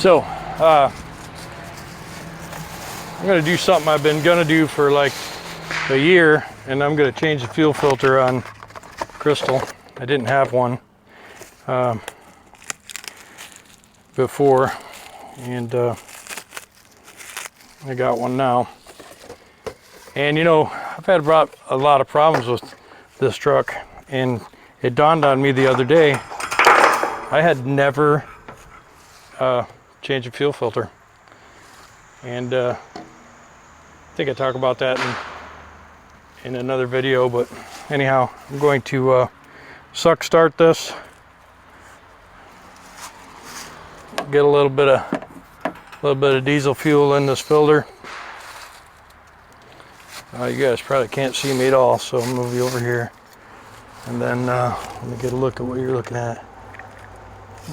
So, I'm gonna do something I've been gonna do for like a year, and I'm gonna change the fuel filter on Krystal. I didn't have one before, and I got one now. And you know, I've had a lot of problems with this truck, and it dawned on me the other day, I had never changed a fuel filter. And I think I talk about that in another video, but anyhow, I'm going to suck start this, get a little bit of diesel fuel in this filter. You guys probably can't see me at all, so I'll move you over here, and then let me get a look at what you're looking at.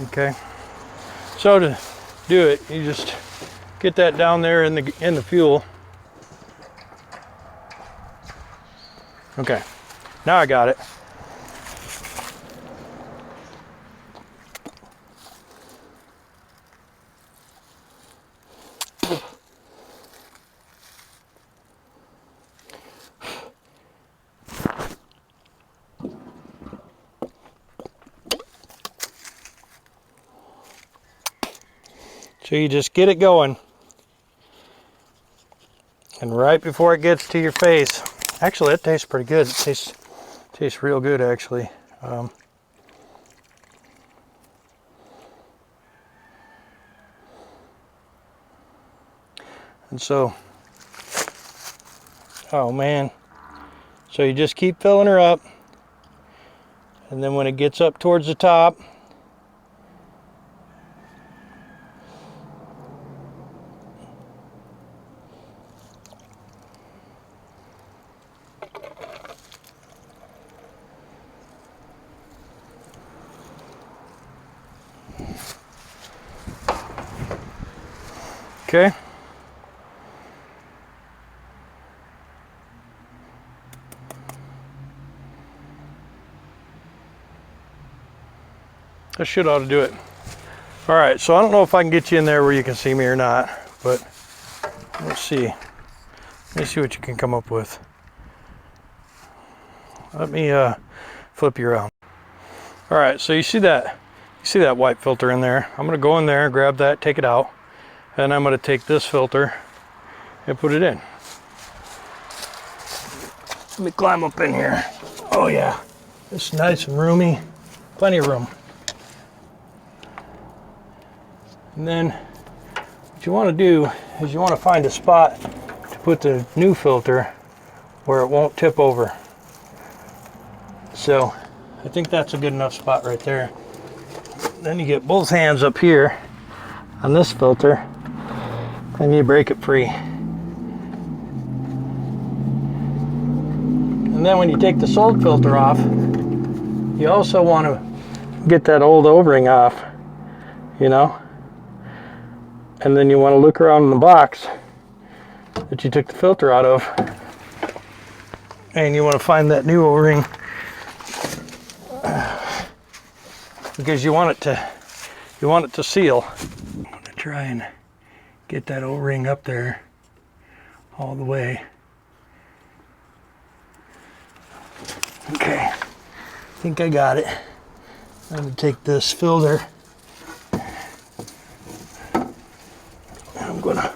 Okay, so to do it, you just get that down there in the fuel. Okay, now I got it. So you just get it going, and right before it gets to your face, actually it tastes pretty good. It tastes real good actually. And so, oh man, so you just keep filling her up, and then when it gets up towards the top, okay. That should ought to do it. All right, so I don't know if I can get you in there where you can see me or not, but let's see. Let me see what you can come up with. Let me flip you around. All right, so you see that white filter in there. I'm gonna go in there, grab that, take it out, and I'm gonna take this filter and put it in. Let me climb up in here. Oh yeah, it's nice and roomy, plenty of room. And then what you want to do is you want to find a spot to put the new filter where it won't tip over. So I think that's a good enough spot right there. Then you get both hands up here on this filter and you break it free. And then when you take this old filter off, you also want to get that old O-ring off, you know. And then you want to look around in the box that you took the filter out of, and you want to find that new O-ring, because you want it to seal. I'm going to try and get that O-ring up there all the way. Okay, I think I got it. I'm going to take this filter. I'm gonna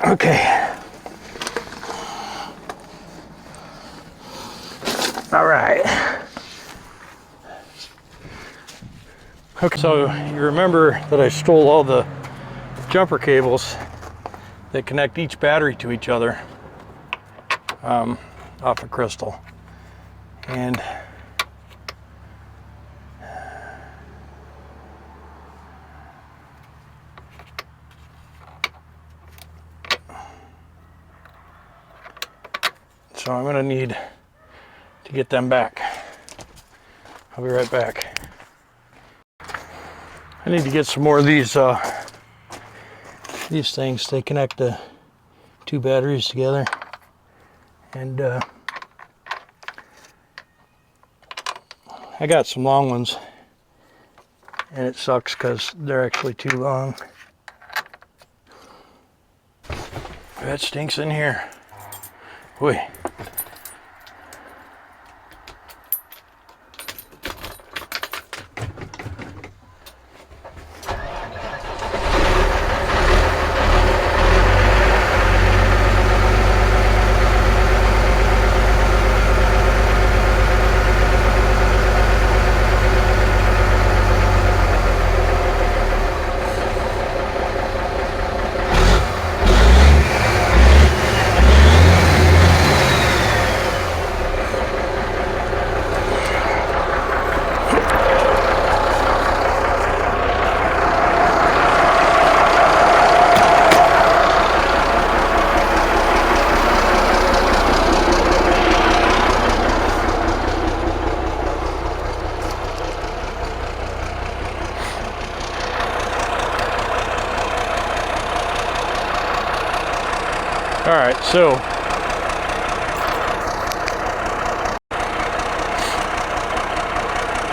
okay. All right. Okay, so you remember that I stole all the jumper cables that connect each battery to each other off of Krystal. And so I'm gonna need to get them back. I'll be right back. I need to get some more of these things. They connect the two batteries together, and I got some long ones, and it sucks because they're actually too long. That stinks in here. Boy.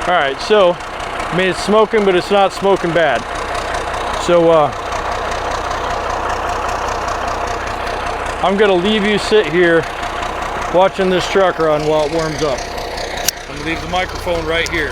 All right, so I mean, it's smoking, but it's not smoking bad. So I'm gonna leave you sit here watching this truck run while it warms up. I'm gonna leave the microphone right here.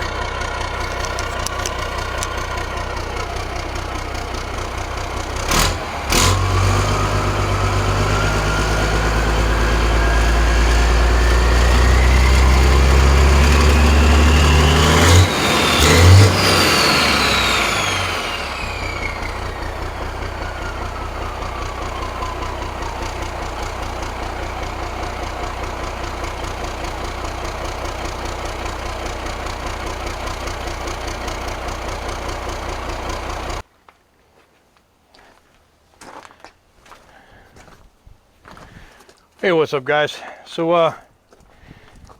Hey, what's up, guys? So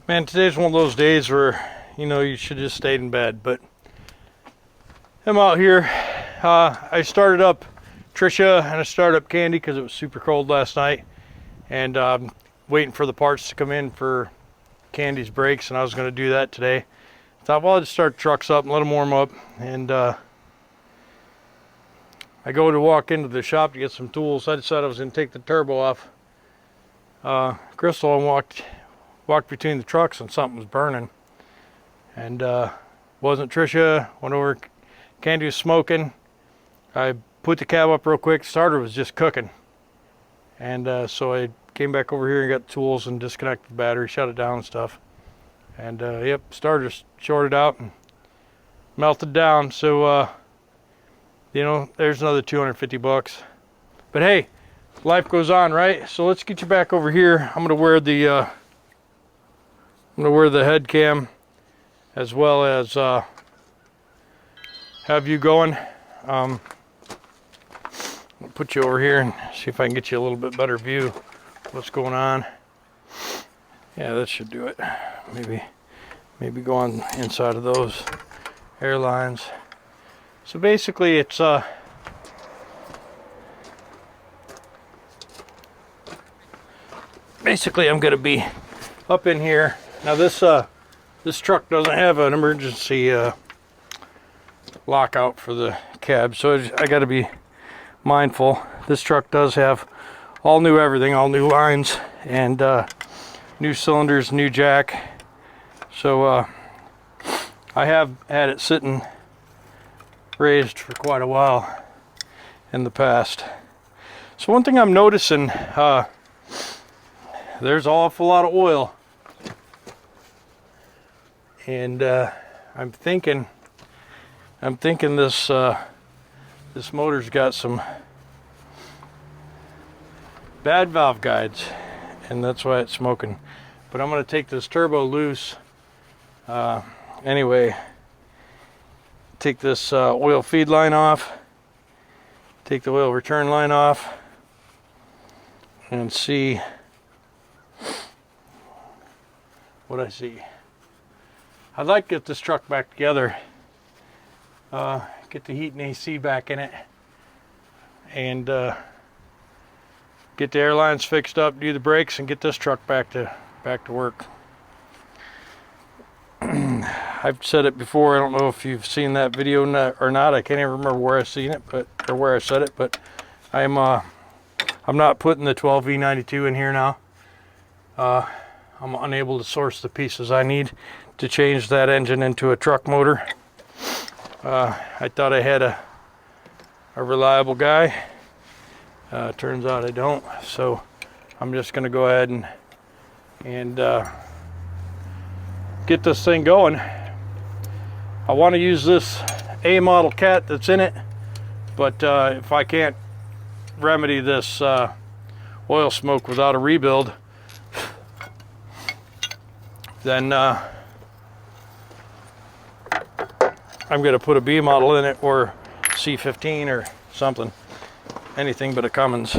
man, today's one of those days where, you know, you should just stayed in bed, but I'm out here. I started up Trisha and I started up Candy because it was super cold last night, and waiting for the parts to come in for Candy's brakes, and I was going to do that today. I thought, well, I'll just start the trucks up and let them warm up, and I go to walk into the shop to get some tools. I decided I was going to take the turbo off Krystal and walked between the trucks, and something was burning, and wasn't Trisha. Went over, Candy was smoking. I put the cab up real quick. Starter was just cooking, and so I came back over here and got the tools and disconnected the battery, shut it down and stuff, and yep, starter just shorted out and melted down. So you know, there's another 250 bucks, but hey, life goes on, right? So let's get you back over here. I'm gonna wear the head cam as well as have you going. I'll put you over here and see if I can get you a little bit better view of what's going on. Yeah, that should do it. Maybe go on inside of those airlines. So basically it's basically I'm gonna be up in here. Now this truck doesn't have an emergency lockout for the cab, so I got to be mindful. This truck does have all new everything, all new lines, and new cylinders, new jack. So I have had it sitting raised for quite a while in the past. So one thing I'm noticing, there's an awful lot of oil, and I'm thinking this this motor's got some bad valve guides, and that's why it's smoking. But I'm going to take this turbo loose anyway. Take this oil feed line off, take the oil return line off, and see what I see. I'd like to get this truck back together, get the heat and AC back in it, and get the airlines fixed up, do the brakes, and get this truck back to work. I've said it before. I don't know if you've seen that video or not. I can't even remember where I seen it, or where I said it. But I'm not putting the 12V92 in here now. I'm unable to source the pieces I need to change that engine into a truck motor. I thought I had a reliable guy. Turns out I don't. So I'm just going to go ahead and get this thing going. I want to use this A model cat that's in it, but if I can't remedy this oil smoke without a rebuild, then I'm going to put a B model in it, or C15 or something. Anything but a Cummins.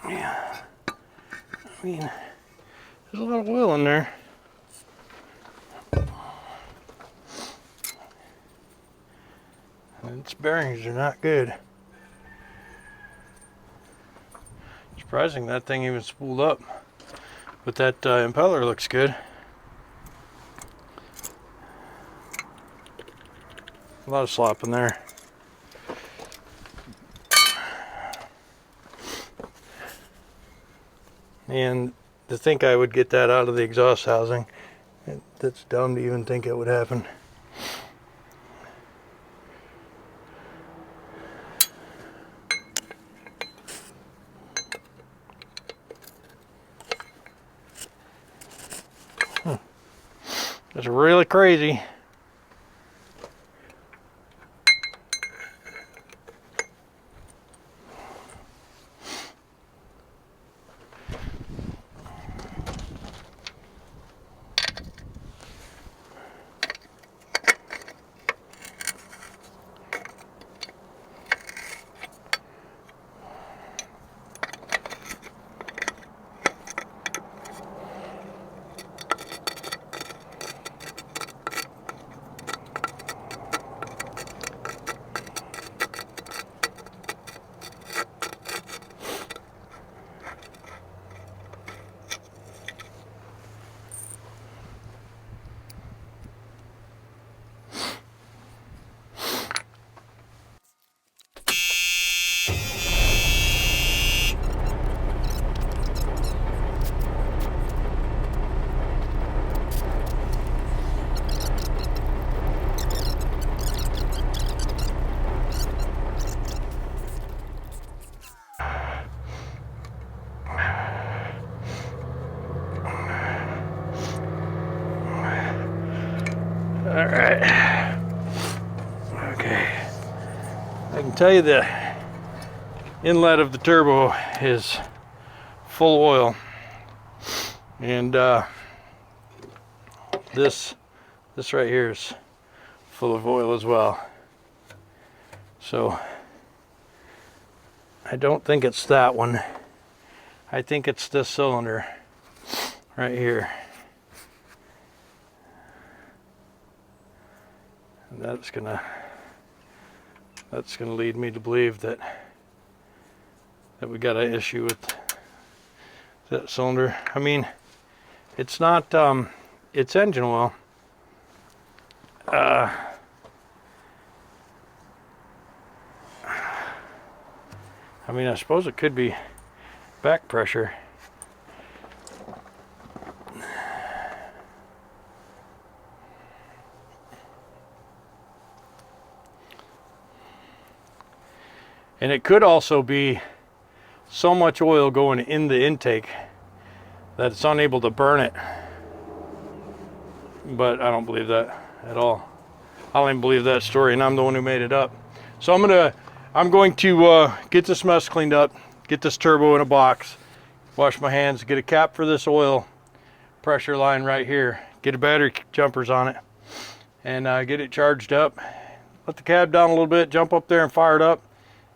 Yeah, I mean, there's a lot of oil in there. And its bearings are not good. Surprising that thing even spooled up. But that impeller looks good. A lot of slop in there. And to think I would get that out of the exhaust housing, that's dumb to even think it would happen. That's really crazy. All right. Okay. I can tell you the inlet of the turbo is full of oil, and this right here is full of oil as well. So I don't think it's that one. I think it's this cylinder right here. And that's gonna lead me to believe that we got an issue with that cylinder. I mean, it's not it's engine oil. I mean, I suppose it could be back pressure. And it could also be so much oil going in the intake that it's unable to burn it. But I don't believe that at all. I don't even believe that story, and I'm the one who made it up. So I'm going to get this mess cleaned up, get this turbo in a box, wash my hands, get a cap for this oil pressure line right here, get a battery jumpers on it, and get it charged up. Let the cab down a little bit, jump up there and fire it up,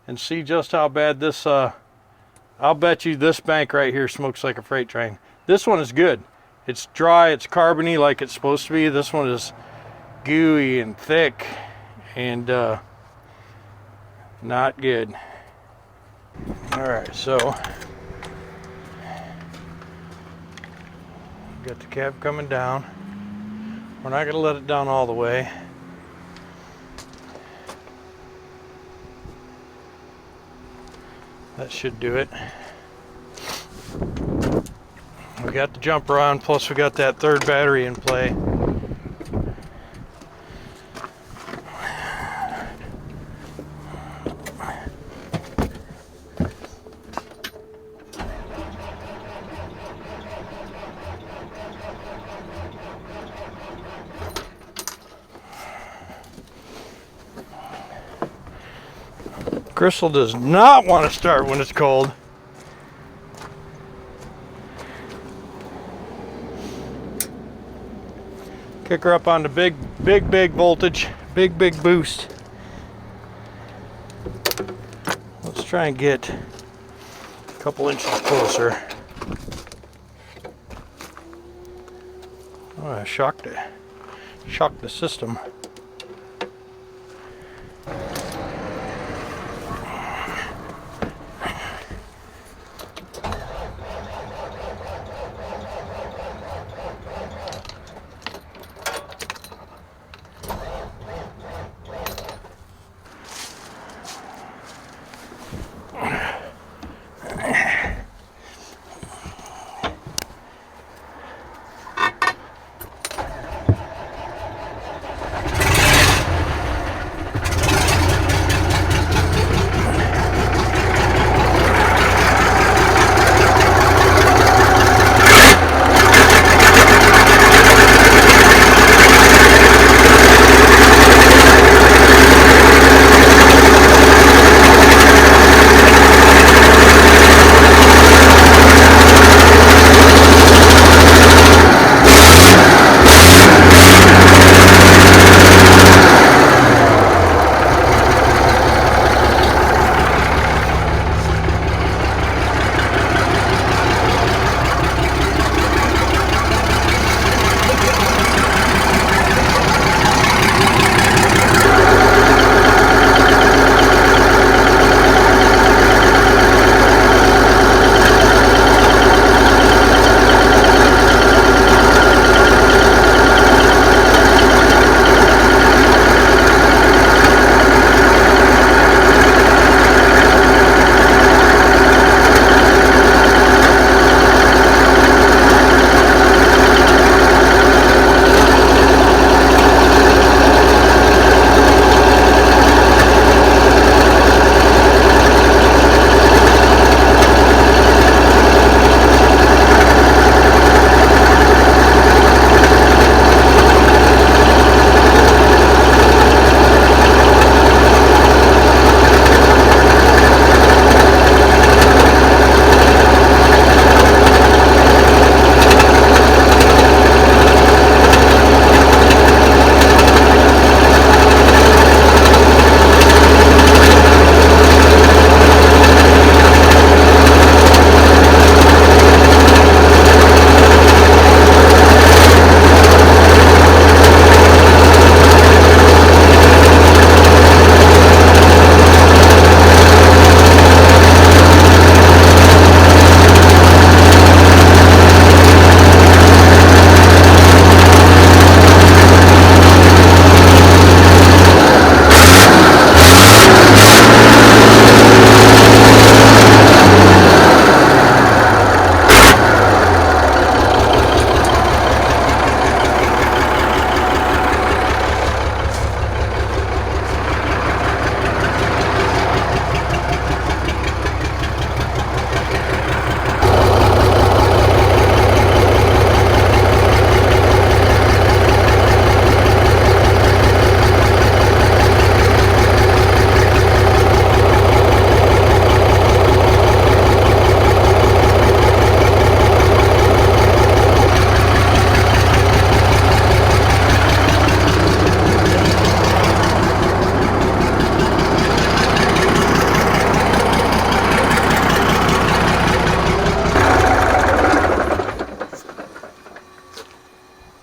and see just how bad this, I'll bet you this bank right here smokes like a freight train. This one is good. It's dry, it's carbony like it's supposed to be. This one is gooey and thick and not good. All right, so got the cab coming down. We're not gonna let it down all the way. That should do it. We got the jumper on, plus we got that third battery in play. Krystal does not want to start when it's cold. Kick her up on the big voltage, big boost. Let's try and get a couple inches closer. Oh, I shocked the system.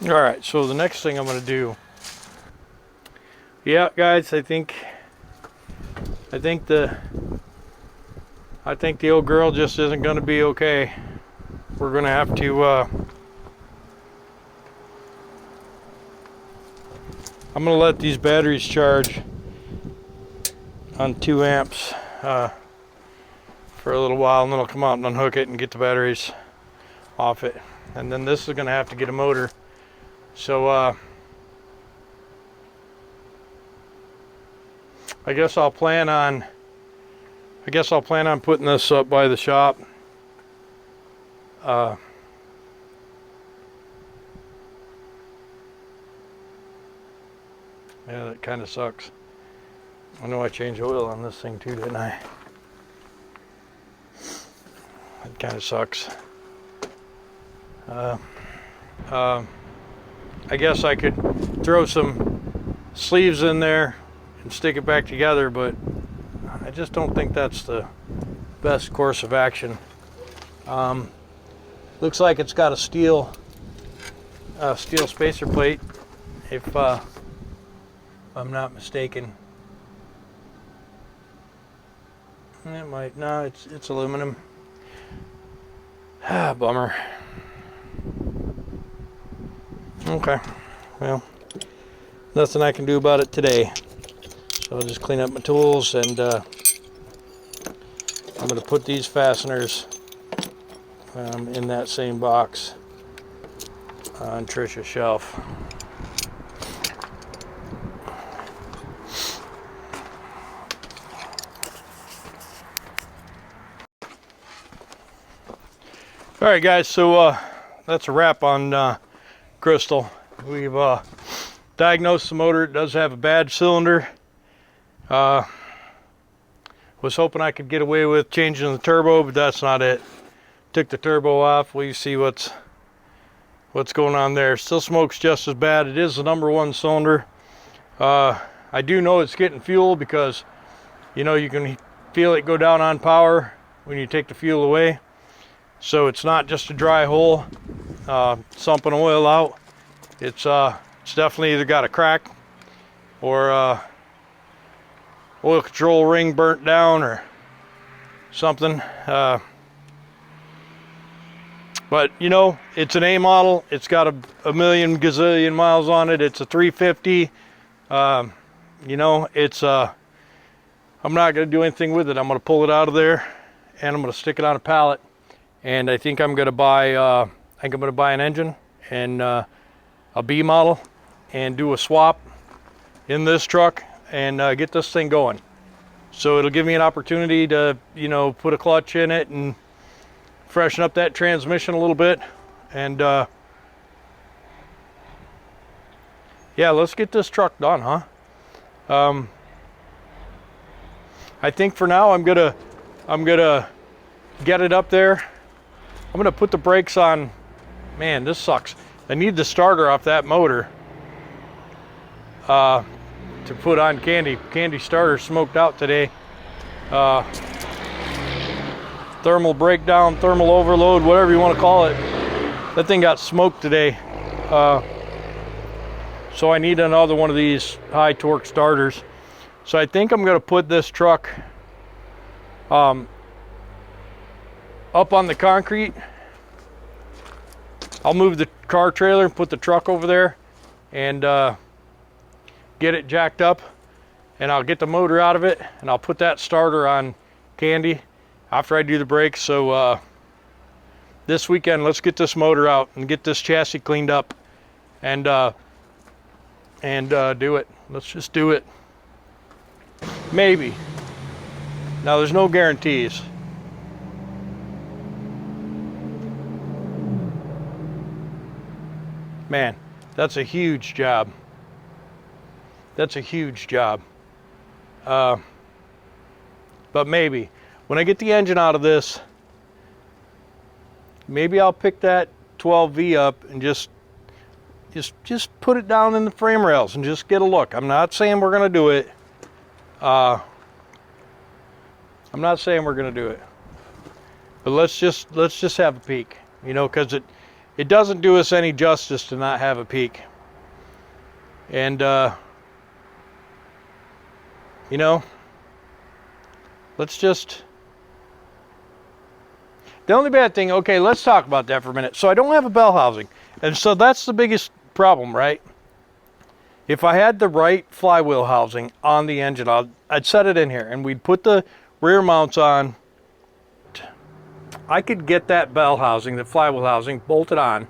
All right, so the next thing I'm going to do, yeah, guys, I think the old girl just isn't going to be okay. We're going to have to I'm going to let these batteries charge on 2 amps for a little while, and then I'll come out and unhook it and get the batteries off it. And then this is going to have to get a motor. So I guess I'll plan on putting this up by the shop. Yeah, that kind of sucks. I know I changed oil on this thing too, didn't I? That kind of sucks. I guess I could throw some sleeves in there and stick it back together, but I just don't think that's the best course of action. Looks like it's got a steel spacer plate, if I'm not mistaken. It might, no, it's aluminum. Ah, bummer. Okay, well, nothing I can do about it today. So I'll just clean up my tools, and I'm going to put these fasteners in that same box on Trisha's shelf. All right, guys, so that's a wrap on Krystal. We've diagnosed the motor. It does have a bad cylinder. Was hoping I could get away with changing the turbo, but that's not it. Took the turbo off. We see what's going on there. Still smokes just as bad. It is the #1 cylinder. I do know it's getting fuel because, you know, you can feel it go down on power when you take the fuel away. So it's not just a dry hole sumping oil out. It's definitely either got a crack or oil control ring burnt down or something. But you know, it's an A model. It's got a million gazillion miles on it. It's a 350. You know, it's I'm not going to do anything with it. I'm going to pull it out of there and I'm going to stick it on a pallet. And I think I'm going to buy an engine and a B model and do a swap in this truck and get this thing going. So it'll give me an opportunity to, you know, put a clutch in it and freshen up that transmission a little bit. And yeah, let's get this truck done, huh? I think for now I'm gonna get it up there. I'm gonna put the brakes on. Man, this sucks. I need the starter off that motor to put on Candy. Candy starter smoked out today. Thermal breakdown, thermal overload, whatever you want to call it. That thing got smoked today. So I need another one of these high torque starters. So I think I'm gonna put this truck up on the concrete. I'll move the car trailer and put the truck over there and get it jacked up, and I'll get the motor out of it and I'll put that starter on Candy after I do the brakes. So this weekend, let's get this motor out and get this chassis cleaned up and do it. Let's just do it. Maybe. Now there's no guarantees. Man, that's a huge job. That's a huge job. But maybe when I get the engine out of this, maybe I'll pick that 12V up and just put it down in the frame rails and just get a look. I'm not saying we're gonna do it. I'm not saying we're gonna do it. But let's just have a peek, you know, because it doesn't do us any justice to not have a peak. And you know, let's just, the only bad thing, okay, let's talk about that for a minute. So I don't have a bell housing, and so that's the biggest problem, right? If I had the right flywheel housing on the engine, I'd set it in here and we'd put the rear mounts on. I could get that bell housing, the flywheel housing, bolted on,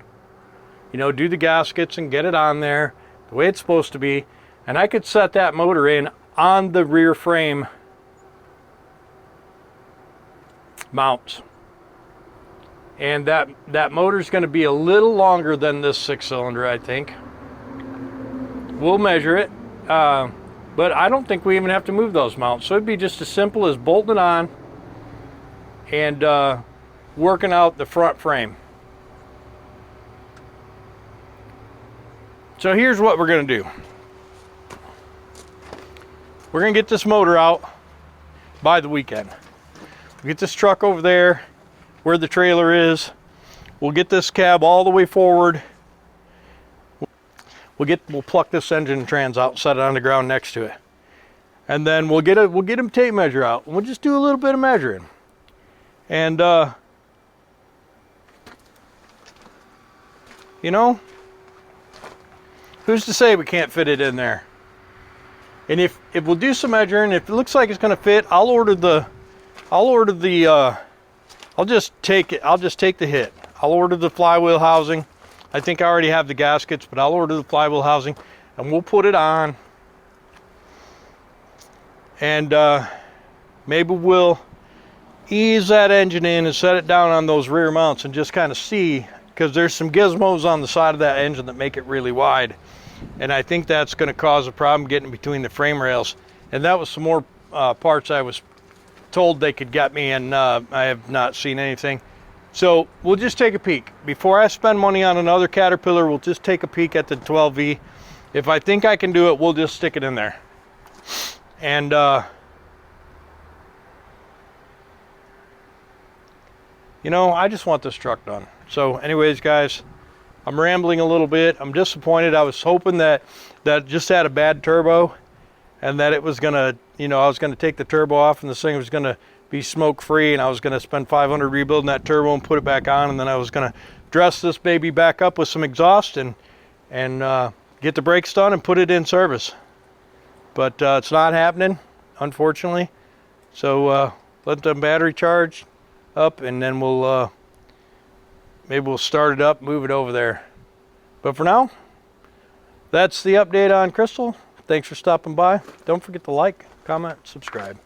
you know, do the gaskets and get it on there the way it's supposed to be, and I could set that motor in on the rear frame mounts. And that motor's going to be a little longer than this 6-cylinder, I think. We'll measure it, but I don't think we even have to move those mounts. So it'd be just as simple as bolting it on and working out the front frame. So here's what we're going to do. We're going to get this motor out by the weekend. We'll get this truck over there where the trailer is. We'll get this cab all the way forward. We'll pluck this engine trans out and set it on the ground next to it. And then we'll get a tape measure out. And we'll just do a little bit of measuring. And you know, who's to say we can't fit it in there? And if we'll do some measuring, if it looks like it's going to fit, I'll just take the hit. I'll order the flywheel housing. I think I already have the gaskets, but I'll order the flywheel housing and we'll put it on. And maybe we'll ease that engine in and set it down on those rear mounts and just kind of see, because there's some gizmos on the side of that engine that make it really wide. And I think that's going to cause a problem getting between the frame rails. And that was some more parts I was told they could get me, and I have not seen anything. So we'll just take a peek. Before I spend money on another Caterpillar, we'll just take a peek at the 12V. If I think I can do it, we'll just stick it in there. And you know, I just want this truck done. So anyways, guys, I'm rambling a little bit. I'm disappointed. I was hoping that just had a bad turbo and that it was gonna, you know, I was gonna take the turbo off and this thing was gonna be smoke free, and I was gonna spend $500 rebuilding that turbo and put it back on, and then I was gonna dress this baby back up with some exhaust and get the brakes done and put it in service. But it's not happening, unfortunately. So let the battery charge up, and then we'll maybe we'll start it up, move it over there. But for now, that's the update on Krystal. Thanks for stopping by. Don't forget to like, comment, subscribe.